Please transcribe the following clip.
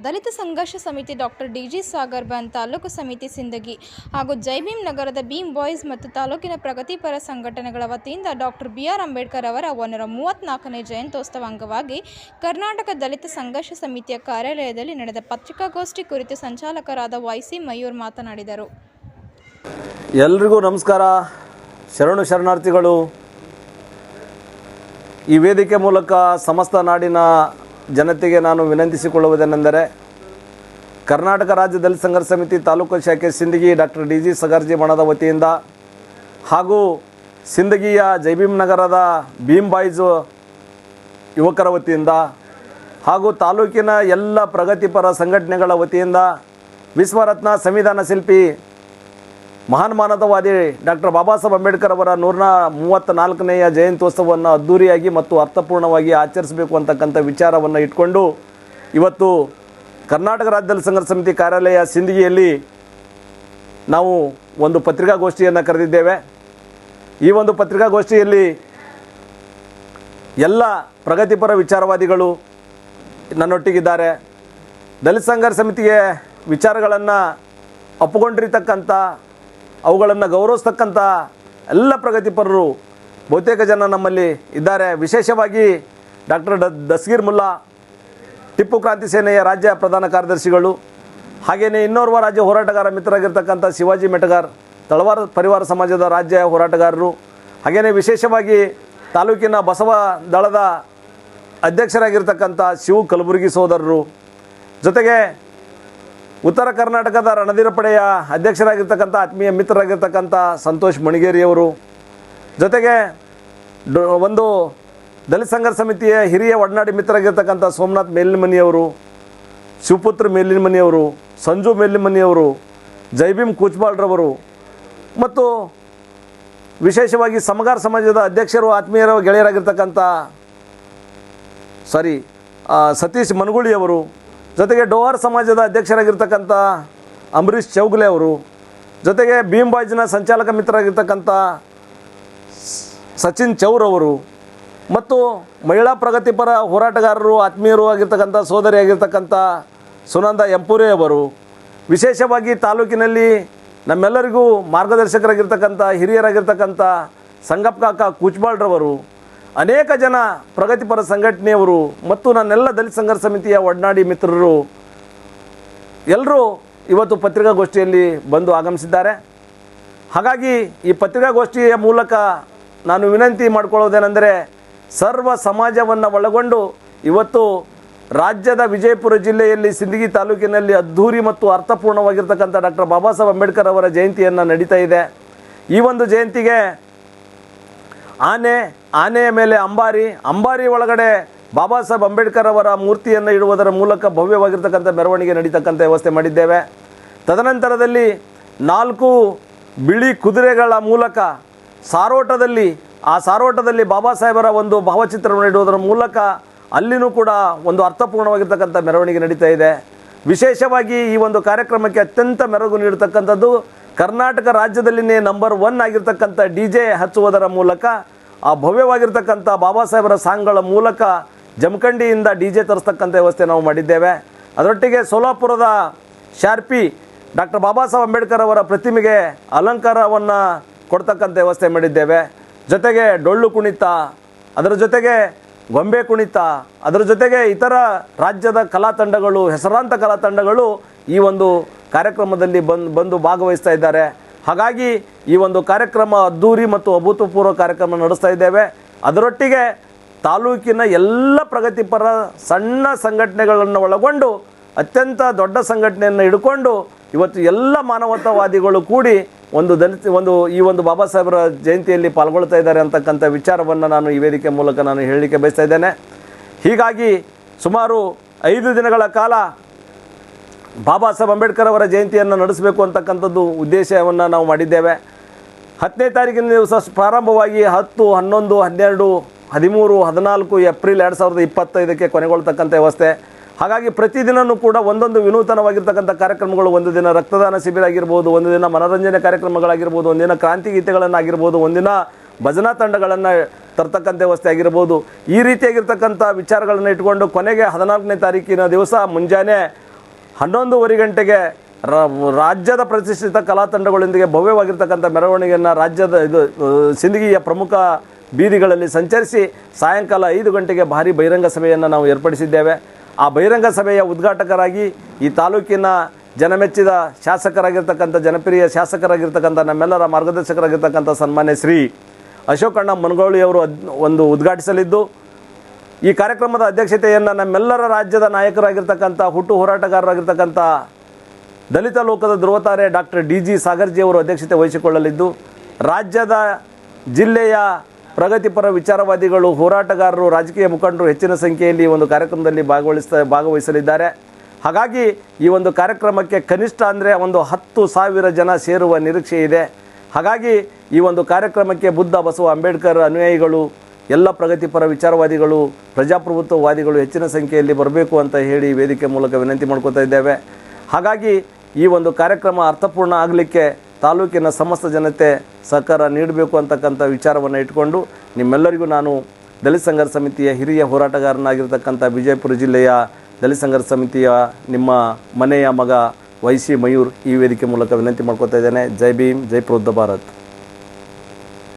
ದಲಿತ ಸಂಘರ್ಷ ಸಮಿತಿ doctor ಡಿ.ಜಿ. Sagar ban taluk ಸಮಿತಿ ಸಿಂದಗಿ ಹಾಗೂ ಜೈ ಭೀಮ್ ನಗರದ ಭೀಮ್ ಬಾಯ್ಸ್ ಮತ್ತು ತಾಲೂಕಿನ ಪ್ರಗತಿಪರ ಸಂಘಟನೆಗಳ ವತಿಯಿಂದ ಡಾಕ್ಟರ್ ಬಿ.ಆರ್. ಅಂಬೇಡ್ಕರ್ ಅವರ 134ನೇ ಜಯಂತ್ಯೋತ್ಸವ ಅಂಗವಾಗಿ ಕರ್ನಾಟಕ ದಲಿತ ಸಂಘರ್ಷ ಸಮಿತಿಯ ಕಾರ್ಯಾಲಯದಲ್ಲಿ ನಡೆದ ಪತ್ರಿಕಾಗೋಷ್ಠಿ ಕುರಿತು ಸಂಚಾಲಕರಾದ ವೈ.ಸಿ. ಮಯೂರ್ ಮಾತನಾಡಿದರು. ಎಲ್ರಿಗೂ ನಮಸ್ಕಾರ. ಶರಣು ಶರಣಾರ್ಥಿಗಳು. ಈ ವೇದಿಕೆ ಮೂಲಕ ಸಮಸ್ತ ನಾಡಿನ ಜನತೆಗೆ ನಾನು ವಿನಂತಿಸಿಕೊಳ್ಳುವುದೇನೆಂದರೆ, ಕರ್ನಾಟಕ ರಾಜ್ಯ ದಲಿತ ಸಂಘರ್ಷ ಸಮಿತಿ ತಾಲೂಕು ಶಾಖೆ ಸಿಂದಗಿ ಡಾಕ್ಟರ್ ಡಿ.ಜಿ. ಸಗರ್ಜಿ ಬಣದ ವತಿಯಿಂದ ಹಾಗೂ ಸಿಂದಗಿಯ ಜೈ ಭೀಮ್ ನಗರದ ಭೀಮ್ ಬಾಯ್ಸ್ ಯುವಕರ ವತಿಯಿಂದ ಹಾಗೂ ತಾಲೂಕಿನ ಎಲ್ಲ ಪ್ರಗತಿಪರ ಸಂಘಟನೆಗಳ ವತಿಯಿಂದ ವಿಶ್ವರತ್ನ ಸಂವಿಧಾನ ಶಿಲ್ಪಿ ಮಹಾನ್ ಮಾನವತಾವಾದಿ ಡಾಕ್ಟರ್ ಬಾಬಾ ಸಾಹೇಬ್ ಅಂಬೇಡ್ಕರ್ ಅವರ 134ನೆಯ ಜಯಂತ್ಯೋತ್ಸವವನ್ನು ಅದ್ಧೂರಿಯಾಗಿ ಮತ್ತು ಅರ್ಥಪೂರ್ಣವಾಗಿ ಆಚರಿಸಬೇಕು ಅಂತಕ್ಕಂಥ ವಿಚಾರವನ್ನು ಇಟ್ಕೊಂಡು ಇವತ್ತು ಕರ್ನಾಟಕ ರಾಜ್ಯ ದಲಿತ ಸಂಘರ್ಷ ಸಮಿತಿ ಕಾರ್ಯಾಲಯ ಸಿಂದಗಿಯಲ್ಲಿ ನಾವು ಒಂದು ಪತ್ರಿಕಾಗೋಷ್ಠಿಯನ್ನು ಕರೆದಿದ್ದೇವೆ. ಈ ಒಂದು ಪತ್ರಿಕಾಗೋಷ್ಠಿಯಲ್ಲಿ ಎಲ್ಲ ಪ್ರಗತಿಪರ ವಿಚಾರವಾದಿಗಳು ನನ್ನೊಟ್ಟಿಗಿದ್ದಾರೆ. ದಲಿತ ಸಂಘರ್ಷ ಸಮಿತಿಗೆ ವಿಚಾರಗಳನ್ನು ಒಪ್ಪಿಕೊಂಡಿರ್ತಕ್ಕಂಥ, ಅವುಗಳನ್ನು ಗೌರವಿಸ್ತಕ್ಕಂಥ ಎಲ್ಲ ಪ್ರಗತಿಪರರು ಬಹುತೇಕ ಜನ ನಮ್ಮಲ್ಲಿ ಇದ್ದಾರೆ. ವಿಶೇಷವಾಗಿ ಡಾಕ್ಟರ್ ದಸ್ಗೀರ್ ಮುಲ್ಲಾ, ಟಿಪ್ಪು ಕ್ರಾಂತಿ ಸೇನೆಯ ರಾಜ್ಯ ಪ್ರಧಾನ ಕಾರ್ಯದರ್ಶಿಗಳು, ಹಾಗೆಯೇ ಇನ್ನೋರ್ವ ರಾಜ್ಯ ಹೋರಾಟಗಾರ ಮಿತ್ರರಾಗಿರ್ತಕ್ಕಂಥ ಶಿವಾಜಿ ಮೆಟಗಾರ್, ತಳವಾರ ಪರಿವಾರ ಸಮಾಜದ ರಾಜ್ಯ ಹೋರಾಟಗಾರರು, ಹಾಗೆಯೇ ವಿಶೇಷವಾಗಿ ತಾಲೂಕಿನ ಬಸವ ದಳದ ಅಧ್ಯಕ್ಷರಾಗಿರ್ತಕ್ಕಂಥ ಶಿವ ಕಲಬುರ್ಗಿ ಸೋದರರು, ಜೊತೆಗೆ ಉತ್ತರ ಕರ್ನಾಟಕದ ರಣಧೀರ ಪಡೆಯ ಅಧ್ಯಕ್ಷರಾಗಿರ್ತಕ್ಕಂಥ ಆತ್ಮೀಯ ಮಿತ್ರರಾಗಿರ್ತಕ್ಕಂಥ ಸಂತೋಷ್ ಮಣಿಗೇರಿಯವರು, ಜೊತೆಗೆ ಒಂದು ದಲಿತ ಸಂಘರ್ಷ ಸಮಿತಿಯ ಹಿರಿಯ ಒಡನಾಡಿ ಮಿತ್ರರಾಗಿರ್ತಕ್ಕಂಥ ಸೋಮನಾಥ್ ಮೇಲಿನಮನಿಯವರು, ಶಿವಪುತ್ರ ಮೇಲಿನಮನಿಯವರು, ಸಂಜು ಮೇಲಿನಮನಿಯವರು, ಜೈ ಭೀಮ್ ಕೂಚ್ಬಾಳ್ರವರು ಮತ್ತು ವಿಶೇಷವಾಗಿ ಸಮಗಾರ ಸಮಾಜದ ಅಧ್ಯಕ್ಷರು ಆತ್ಮೀಯರ ಗೆಳೆಯರಾಗಿರ್ತಕ್ಕಂಥ ಸತೀಶ್ ಮನಗುಳಿಯವರು, ಜೊತೆಗೆ ಡೋವರ್ ಸಮಾಜದ ಅಧ್ಯಕ್ಷರಾಗಿರ್ತಕ್ಕಂಥ ಅಂಬರೀಷ್ ಚೌಗುಲೆ ಅವರು, ಜೊತೆಗೆ ಭೀಮ್ ಬಾಯ್ಸ್ನ ಸಂಚಾಲಕ ಮಿತ್ರರಾಗಿರ್ತಕ್ಕಂಥ ಸಚಿನ್ ಚೌರವರು ಮತ್ತು ಮಹಿಳಾ ಪ್ರಗತಿಪರ ಹೋರಾಟಗಾರರು ಆತ್ಮೀಯರು ಆಗಿರ್ತಕ್ಕಂಥ ಸೋದರಿಯಾಗಿರ್ತಕ್ಕಂಥ ಸುನಂದ ಎಂಪುರೆ ಅವರು, ವಿಶೇಷವಾಗಿ ತಾಲೂಕಿನಲ್ಲಿ ನಮ್ಮೆಲ್ಲರಿಗೂ ಮಾರ್ಗದರ್ಶಕರಾಗಿರ್ತಕ್ಕಂಥ ಹಿರಿಯರಾಗಿರ್ತಕ್ಕಂಥ ಸಂಗಪ್ಪ ಕಾಕ ಕೂಚ್ಬಾಳ್ರವರು, ಅನೇಕ ಜನ ಪ್ರಗತಿಪರ ಸಂಘಟನೆಯವರು ಮತ್ತು ನನ್ನೆಲ್ಲ ದಲಿತ ಸಂಘರ್ಷ ಸಮಿತಿಯ ಒಡನಾಡಿ ಮಿತ್ರರು ಎಲ್ಲರೂ ಇವತ್ತು ಪತ್ರಿಕಾಗೋಷ್ಠಿಯಲ್ಲಿ ಬಂದು ಆಗಮಿಸಿದ್ದಾರೆ. ಹಾಗಾಗಿ ಈ ಪತ್ರಿಕಾಗೋಷ್ಠಿಯ ಮೂಲಕ ನಾನು ವಿನಂತಿ ಮಾಡಿಕೊಳ್ಳೋದೇನೆಂದರೆ, ಸರ್ವ ಸಮಾಜವನ್ನು ಒಳಗೊಂಡು ಇವತ್ತು ರಾಜ್ಯದ ವಿಜಯಪುರ ಜಿಲ್ಲೆಯಲ್ಲಿ ಸಿಂದಗಿ ತಾಲೂಕಿನಲ್ಲಿ ಅದ್ಧೂರಿ ಮತ್ತು ಅರ್ಥಪೂರ್ಣವಾಗಿರ್ತಕ್ಕಂಥ ಡಾಕ್ಟರ್ ಬಾಬಾ ಸಾಹೇಬ್ ಅಂಬೇಡ್ಕರ್ ಅವರ ಜಯಂತಿಯನ್ನು ನಡೀತಾ ಇದೆ. ಈ ಒಂದು ಜಯಂತಿಗೆ ಆನೆಯ ಮೇಲೆ ಅಂಬಾರಿ ಒಳಗಡೆ ಬಾಬಾ ಸಾಹೇಬ್ ಅಂಬೇಡ್ಕರ್ ಅವರ ಮೂರ್ತಿಯನ್ನು ಇಡುವುದರ ಮೂಲಕ ಭವ್ಯವಾಗಿರ್ತಕ್ಕಂಥ ಮೆರವಣಿಗೆ ನಡೀತಕ್ಕಂಥ ವ್ಯವಸ್ಥೆ ಮಾಡಿದ್ದೇವೆ. ತದನಂತರದಲ್ಲಿ 4 ಬಿಳಿ ಕುದುರೆಗಳ ಮೂಲಕ ಸಾರೋಟದಲ್ಲಿ ಬಾಬಾ ಸಾಹೇಬರ ಒಂದು ಭಾವಚಿತ್ರವನ್ನು ಇಡುವುದರ ಮೂಲಕ ಅಲ್ಲಿನೂ ಕೂಡ ಒಂದು ಅರ್ಥಪೂರ್ಣವಾಗಿರ್ತಕ್ಕಂಥ ಮೆರವಣಿಗೆ ನಡೀತಾ ಇದೆ. ವಿಶೇಷವಾಗಿ ಈ ಒಂದು ಕಾರ್ಯಕ್ರಮಕ್ಕೆ ಅತ್ಯಂತ ಮೆರುಗು ನೀಡತಕ್ಕಂಥದ್ದು ಕರ್ನಾಟಕ ರಾಜ್ಯದಲ್ಲಿನೇ ನಂಬರ್ 1 ಆಗಿರ್ತಕ್ಕಂಥ DJ ಹಚ್ಚುವುದರ ಮೂಲಕ ಆ ಭವ್ಯವಾಗಿರ್ತಕ್ಕಂಥ ಬಾಬಾ ಸಾಹೇಬರ ಸಾಂಗ್ಗಳ ಮೂಲಕ ಜಮಖಂಡಿಯಿಂದ DJ ತರಿಸ್ತಕ್ಕಂಥ ವ್ಯವಸ್ಥೆ ನಾವು ಮಾಡಿದ್ದೇವೆ. ಅದರೊಟ್ಟಿಗೆ ಸೋಲಾಪುರದ ಶಾರ್ಪಿ ಡಾಕ್ಟರ್ ಬಾಬಾ ಸಾಹೇಬ್ ಅಂಬೇಡ್ಕರ್ ಅವರ ಪ್ರತಿಮೆಗೆ ಅಲಂಕಾರವನ್ನು ಕೊಡ್ತಕ್ಕಂಥ ವ್ಯವಸ್ಥೆ ಮಾಡಿದ್ದೇವೆ. ಜೊತೆಗೆ ಡೊಳ್ಳು ಕುಣಿತ, ಅದರ ಜೊತೆಗೆ ಗೊಂಬೆ ಕುಣಿತ, ಅದರ ಜೊತೆಗೆ ಇತರ ರಾಜ್ಯದ ಕಲಾ ತಂಡಗಳು, ಹೆಸರಾಂತ ಕಲಾ ತಂಡಗಳು ಈ ಒಂದು ಕಾರ್ಯಕ್ರಮದಲ್ಲಿ ಬಂದು ಭಾಗವಹಿಸ್ತಾ ಇದ್ದಾರೆ. ಹಾಗಾಗಿ ಈ ಒಂದು ಕಾರ್ಯಕ್ರಮ ಅದ್ಧೂರಿ ಮತ್ತು ಅಭೂತಪೂರ್ವ ಕಾರ್ಯಕ್ರಮ ನಡೆಸ್ತಾ ಇದ್ದೇವೆ. ಅದರೊಟ್ಟಿಗೆ ತಾಲೂಕಿನ ಎಲ್ಲ ಪ್ರಗತಿಪರ ಸಣ್ಣ ಸಂಘಟನೆಗಳನ್ನು ಒಳಗೊಂಡು ಅತ್ಯಂತ ದೊಡ್ಡ ಸಂಘಟನೆಯನ್ನು ಹಿಡ್ಕೊಂಡು ಇವತ್ತು ಎಲ್ಲ ಮಾನವತಾವಾದಿಗಳು ಕೂಡಿ ಈ ಒಂದು ಬಾಬಾ ಸಾಹೇಬರ ಜಯಂತಿಯಲ್ಲಿ ಪಾಲ್ಗೊಳ್ತಾ ಇದ್ದಾರೆ ಅಂತಕ್ಕಂಥ ವಿಚಾರವನ್ನು ನಾನು ಈ ವೇದಿಕೆ ಮೂಲಕ ನಾನು ಹೇಳಲಿಕ್ಕೆ ಬಯಸ್ತಾ ಇದ್ದೇನೆ. ಹೀಗಾಗಿ ಸುಮಾರು 5 ದಿನಗಳ ಕಾಲ ಬಾಬಾ ಸಾಹೇಬ್ ಅಂಬೇಡ್ಕರ್ ಅವರ ಜಯಂತಿಯನ್ನು ನಡೆಸಬೇಕು ಅಂತಕ್ಕಂಥದ್ದು ಉದ್ದೇಶವನ್ನು ನಾವು ಮಾಡಿದ್ದೇವೆ. 10ನೇ ತಾರೀಕಿನ ದಿವಸ ಪ್ರಾರಂಭವಾಗಿ 10, 11, 12, 13, 14 ಏಪ್ರಿಲ್ 2025ಕ್ಕೆ ಕೊನೆಗೊಳ್ತಕ್ಕಂಥ ವ್ಯವಸ್ಥೆ. ಹಾಗಾಗಿ ಪ್ರತಿದಿನವೂ ಕೂಡ ಒಂದೊಂದು ವಿನೂತನವಾಗಿರ್ತಕ್ಕಂಥ ಕಾರ್ಯಕ್ರಮಗಳು, ಒಂದು ದಿನ ರಕ್ತದಾನ ಶಿಬಿರ ಆಗಿರ್ಬೋದು, ಒಂದು ದಿನ ಮನೋರಂಜನೆ ಕಾರ್ಯಕ್ರಮಗಳಾಗಿರ್ಬೋದು, ಒಂದಿನ ಕ್ರಾಂತಿ ಗೀತೆಗಳನ್ನಾಗಿರ್ಬೋದು, ಒಂದಿನ ಭಜನಾ ತಂಡಗಳನ್ನು ತರ್ತಕ್ಕಂಥ ವ್ಯವಸ್ಥೆ ಆಗಿರ್ಬೋದು. ಈ ರೀತಿಯಾಗಿರ್ತಕ್ಕಂಥ ವಿಚಾರಗಳನ್ನು ಇಟ್ಕೊಂಡು ಕೊನೆಗೆ 14ನೇ ತಾರೀಕಿನ ದಿವಸ ಮುಂಜಾನೆ 11:30 ಗಂಟೆಗೆ ರಾಜ್ಯದ ಪ್ರತಿಷ್ಠಿತ ಕಲಾ ತಂಡಗಳೊಂದಿಗೆ ಭವ್ಯವಾಗಿರ್ತಕ್ಕಂಥ ಮೆರವಣಿಗೆಯನ್ನು ರಾಜ್ಯದ ಸಿಂದಗಿಯ ಪ್ರಮುಖ ಬೀದಿಗಳಲ್ಲಿ ಸಂಚರಿಸಿ ಸಾಯಂಕಾಲ 5 ಗಂಟೆಗೆ ಭಾರಿ ಬಹಿರಂಗ ಸಭೆಯನ್ನು ನಾವು ಏರ್ಪಡಿಸಿದ್ದೇವೆ. ಆ ಬಹಿರಂಗ ಸಭೆಯ ಉದ್ಘಾಟಕರಾಗಿ ಈ ತಾಲೂಕಿನ ಜನಮೆಚ್ಚಿದ ಶಾಸಕರಾಗಿರ್ತಕ್ಕಂಥ ಜನಪ್ರಿಯ ಶಾಸಕರಾಗಿರ್ತಕ್ಕಂಥ ನಮ್ಮೆಲ್ಲರ ಮಾರ್ಗದರ್ಶಕರಾಗಿರ್ತಕ್ಕಂಥ ಸನ್ಮಾನ್ಯ ಶ್ರೀ ಅಶೋಕಣ್ಣ ಮನಗೋಳಿಯವರು ಒಂದು ಉದ್ಘಾಟಿಸಲಿದ್ದು, ಈ ಕಾರ್ಯಕ್ರಮದ ಅಧ್ಯಕ್ಷತೆಯನ್ನು ನಮ್ಮೆಲ್ಲರ ರಾಜ್ಯದ ನಾಯಕರಾಗಿರ್ತಕ್ಕಂಥ ಹುಟ್ಟು ಹೋರಾಟಗಾರರಾಗಿರ್ತಕ್ಕಂಥ ದಲಿತ ಲೋಕದ ಧ್ರುವತಾರೆ ಡಾಕ್ಟರ್ DG ಸಾಗರ್ಜಿಯವರು ಅಧ್ಯಕ್ಷತೆ ವಹಿಸಿಕೊಳ್ಳಲಿದ್ದು, ರಾಜ್ಯದ ಜಿಲ್ಲೆಯ ಪ್ರಗತಿಪರ ವಿಚಾರವಾದಿಗಳು, ಹೋರಾಟಗಾರರು, ರಾಜಕೀಯ ಮುಖಂಡರು ಹೆಚ್ಚಿನ ಸಂಖ್ಯೆಯಲ್ಲಿ ಈ ಒಂದು ಕಾರ್ಯಕ್ರಮದಲ್ಲಿ ಭಾಗವಹಿಸಲಿದ್ದಾರೆ. ಹಾಗಾಗಿ ಈ ಒಂದು ಕಾರ್ಯಕ್ರಮಕ್ಕೆ ಕನಿಷ್ಠ ಅಂದರೆ ಒಂದು 10,000 ಜನ ಸೇರುವ ನಿರೀಕ್ಷೆ ಇದೆ. ಹಾಗಾಗಿ ಈ ಒಂದು ಕಾರ್ಯಕ್ರಮಕ್ಕೆ ಬುದ್ಧ ಬಸವ ಅಂಬೇಡ್ಕರ್ ಅನುಯಾಯಿಗಳು, ಎಲ್ಲ ಪ್ರಗತಿಪರ ವಿಚಾರವಾದಿಗಳು, ಪ್ರಜಾಪ್ರಭುತ್ವವಾದಿಗಳು ಹೆಚ್ಚಿನ ಸಂಖ್ಯೆಯಲ್ಲಿ ಬರಬೇಕು ಅಂತ ಹೇಳಿ ವೇದಿಕೆ ಮೂಲಕ ವಿನಂತಿ ಮಾಡ್ಕೋತಾ ಇದ್ದೇವೆ. ಹಾಗಾಗಿ ಈ ಒಂದು ಕಾರ್ಯಕ್ರಮ ಅರ್ಥಪೂರ್ಣ ಆಗಲಿಕ್ಕೆ ತಾಲೂಕಿನ ಸಮಸ್ತ ಜನತೆ ಸಹಕಾರ ನೀಡಬೇಕು ಅಂತಕ್ಕಂಥ ವಿಚಾರವನ್ನು ಇಟ್ಕೊಂಡು ನಿಮ್ಮೆಲ್ಲರಿಗೂ ನಾನು ದಲಿತ ಸಂಘರ್ಷ ಸಮಿತಿಯ ಹಿರಿಯ ಹೋರಾಟಗಾರನಾಗಿರ್ತಕ್ಕಂಥ ವಿಜಯಪುರ ಜಿಲ್ಲೆಯ ದಲಿತ ಸಂಘರ್ಷ ಸಮಿತಿಯ ನಿಮ್ಮ ಮನೆಯ ಮಗ ವೈಸಿ ಮಯೂರ್ ಈ ವೇದಿಕೆ ಮೂಲಕ ವಿನಂತಿ ಮಾಡ್ಕೋತಾ ಇದ್ದೇನೆ. ಜೈ ಭೀಮ್, ಜೈ ಪ್ರಬುದ್ಧ ಭಾರತ್.